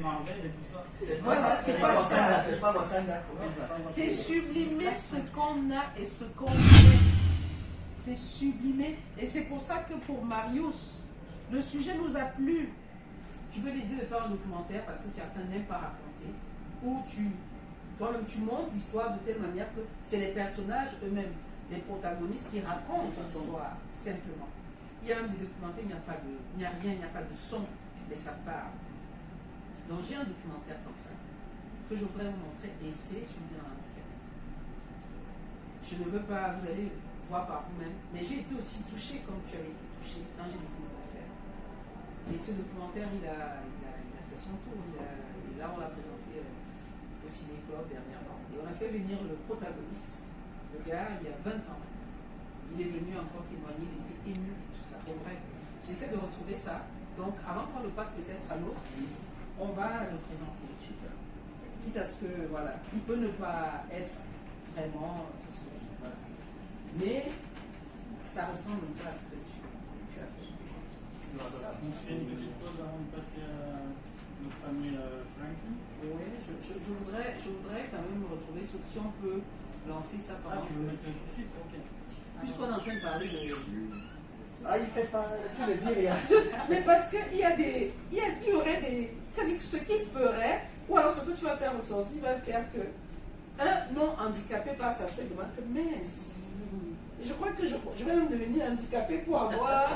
Marvel et tout ça. Voilà, c'est pas ça. C'est pas Wakanda. C'est sublimer ce qu'on a et ce qu'on fait. C'est sublimer. Et c'est pour ça que pour Marius, le sujet nous a plu. Tu peux décider de faire un documentaire parce que certains n'aiment pas raconter. Ou toi-même tu montes l'histoire de telle manière que c'est les personnages eux-mêmes, les protagonistes qui racontent l'histoire simplement. Il y a même des documentaires, il n'y a pas de, il n'y a rien, il n'y a pas de son, mais ça parle. Donc j'ai un documentaire comme ça que je voudrais vous montrer et c'est sur le handicap. Je ne veux pas, vous allez voir par vous-même, mais j'ai été aussi touchée comme tu avais été touchée quand j'ai décidé de le faire. Et ce documentaire, il a fait son tour. Et là, on l'a présenté au Ciné-Club dernièrement. Et on a fait venir le protagoniste, le gars, il y a 20 ans. Il est venu encore témoigner, il était ému et tout ça. Bon, bref, j'essaie de retrouver ça. Donc, avant qu'on le passe peut-être à l'autre, on va le présenter. Quitte à ce que, voilà, il peut ne pas être vraiment. Voilà. Mais ça ressemble un peu à ce que tu as fait. On fait une petite pause avant de passer à notre ami Franklin. Oui, je voudrais quand même retrouver ce, si on peut lancer ça par Tu veux mettre tout de suite? Ok. Puisqu'on est en train de parler de. Ah, il fait pas. Tu le dis rien. Mais parce qu'il y a des. Il y aurait des. C'est-à-dire que ce qu'il ferait, ou alors ce que tu vas faire ressortir, va faire que un non handicapé passe à ce truc de que mince. Je crois que je vais même devenir handicapé pour avoir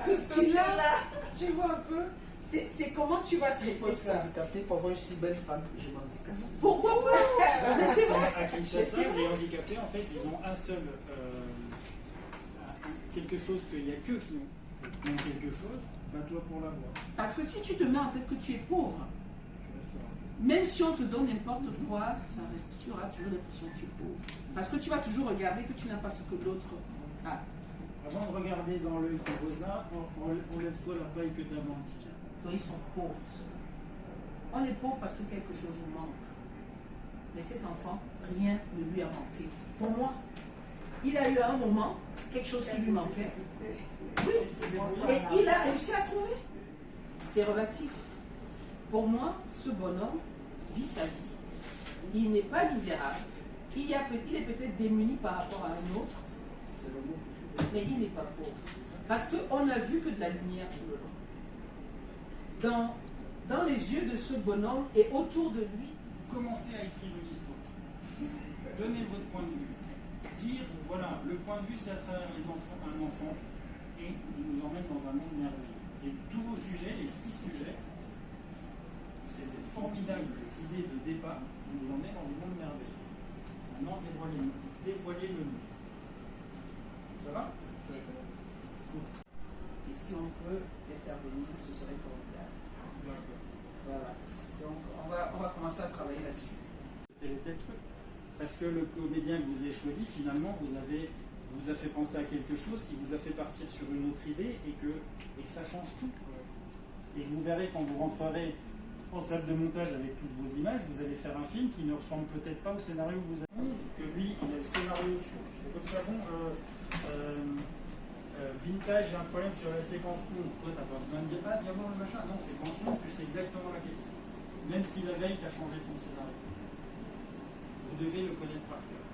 tout ce qu'il a là. Tu vois un peu? C'est comment tu vas S'il faut traiter être ça? handicapé pour avoir une si belle femme, je m'handicape. Pourquoi pas? Mais c'est vrai. À Kinshasa, les handicapés, en fait, ils ont un seul. Quelque chose qu'il n'y a qu'eux qui ont quelque chose, bah toi pour l'avoir. Parce que si tu te mets en tête que tu es pauvre, Tu resteras. même si on te donne n'importe quoi, ça reste, tu auras toujours l'impression que tu es pauvre. Parce que tu vas toujours regarder que tu n'as pas ce que l'autre a. Avant de regarder dans l'œil ton voisin, enlève-toi la paille que tu as menti. Donc ils sont pauvres. Ceux. On est pauvre parce que quelque chose nous manque. Mais cet enfant, rien ne lui a manqué. Pour moi, il a eu à un moment quelque chose qui lui manquait. Oui, et il a réussi à trouver. C'est relatif. Pour moi, ce bonhomme vit sa vie. Il n'est pas misérable. Il est peut-être démuni par rapport à un autre, mais il n'est pas pauvre. Parce qu'on n'a vu que de la lumière tout le long. Dans les yeux de ce bonhomme et autour de lui, Commencez à écrire une histoire. Donnez votre point de vue. Dire, voilà, le point de vue c'est à travers les enfants, un enfant, et il nous emmène dans un monde merveilleux. Et tous vos sujets, les 6 sujets, c'est des formidables idées de départ, qui nous emmènent dans le monde merveilleux. Maintenant, dévoilez-le nous. Ça va? et si on peut les faire venir, ce serait formidable. Voilà. Donc, on va commencer à travailler là-dessus. Tel et tel truc. Parce que le comédien que vous avez choisi, finalement, vous a fait penser à quelque chose qui vous a fait partir sur une autre idée et que ça change tout. Et vous verrez quand vous rentrerez en salle de montage avec toutes vos images, vous allez faire un film qui ne ressemble peut-être pas au scénario que vous avez. Que lui, il a le scénario sur. Comme ça, bon, Vintage, j'ai un problème sur la séquence 11. Toi, tu n'as pas besoin de dire, ah, viens voir le machin. Non, séquence 11, tu sais exactement laquelle c'est. Même si la veille, tu as changé ton scénario. Vous devez le connaître par cœur.